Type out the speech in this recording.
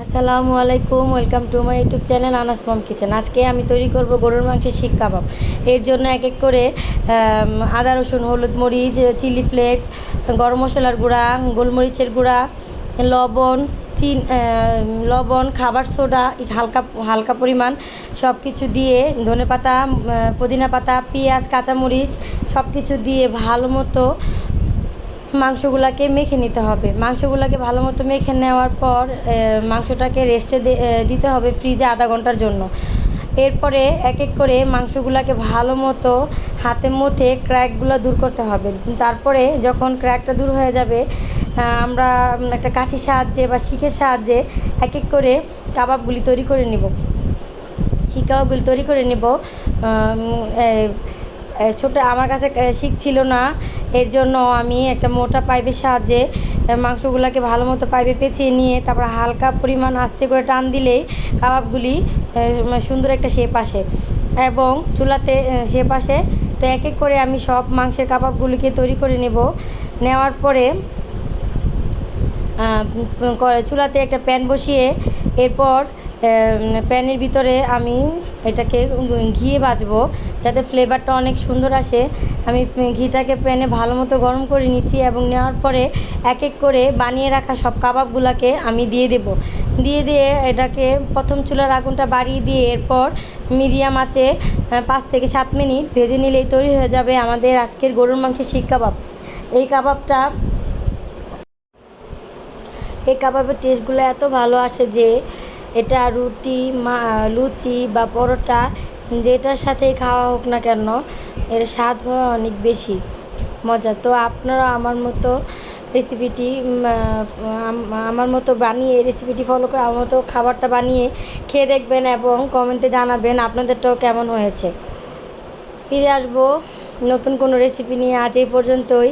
আসসালামু আলাইকুম, welcome to my YouTube channel Anas mom kitchen. আজকে আমি তৈরি করব গরুর মাংসের শিক কাবাব। এর জন্য এক এক করে আদা রসুন হলুদ মরিচ চিলি ফ্লেক্স গরম মশলার গুঁড়া গোলমরিচের গুঁড়া লবণ লবণ খাবার সোডা হালকা হালকা পরিমাণ সব কিছু দিয়ে ধনেপাতা পুদিনা পাতা পেঁয়াজ কাঁচামরিচ সব কিছু দিয়ে ভালো মতো মাংসগুলোকে মেখে নিতে হবে। মাংসগুলোকে ভালো মতো মেখে নেওয়ার পর মাংসটাকে রেস্টে দিতে হবে ফ্রিজে আধা ঘন্টার জন্য। এরপরে এক এক করে মাংসগুলোকে ভালো মতো হাতে মথে ক্র্যাকগুলো দূর করতে হবে। তারপরে যখন ক্র্যাকটা দূর হয়ে যাবে আমরা একটা কাঠির সাহায্যে বা শিকের সাহায্যে এক এক করে কাবাবগুলি তৈরি করে নিব। শিক কাবাবগুলি তৈরি করে নিব। ছোটো আমার কাছে শিক ছিল না, এর জন্য আমি একটা মোটা পাইপের সাহায্যে মাংসগুলোকে ভালো মতো পাইপে পেঁচিয়ে নিয়ে তারপর হালকা পরিমাণ আস্তে করে টান দিলেই কাবাবগুলি সুন্দর একটা শেপ আসে এবং চুলাতে শেপ আসে। তো এক এক করে আমি সব মাংসের কাবাবগুলিকে তৈরি করে নেওয়ার পরে চুলাতে একটা প্যান বসিয়ে এরপর প্যানের ভিতরে আমি এটাকে ঘিয়ে ভাজবো যাতে ফ্লেভারটা অনেক সুন্দর আসে। আমি ঘিটাকে প্যানে ভালো মতো গরম করে নিচ্ছি এবং নেওয়ার পরে এক এক করে বানিয়ে রাখা সব কাবাবগুলোকে আমি দিয়ে দিয়ে এটাকে প্রথম চুলার আগুনটা বাড়িয়ে দিয়ে এরপর মিডিয়াম আঁচে 5 থেকে 7 মিনিট ভেজে নিলেই তৈরি হয়ে যাবে আমাদের আজকের গরুর মাংসের শিক কাবাব। এই কাবাবের টেস্টগুলো এত ভালো আসে যে এটা রুটি লুচি বা পরোটা যেটার সাথেই খাওয়া হোক না কেন এর স্বাদ হয় অনেক বেশি মজা। তো আপনারা আমার মতো বানিয়ে রেসিপিটি ফলো করে আমার মতো খাবারটা বানিয়ে খেয়ে দেখবেন এবং কমেন্টে জানাবেন আপনাদেরটাও কেমন হয়েছে। ফিরে আসবো নতুন কোনো রেসিপি নিয়ে। আজ এই পর্যন্তই।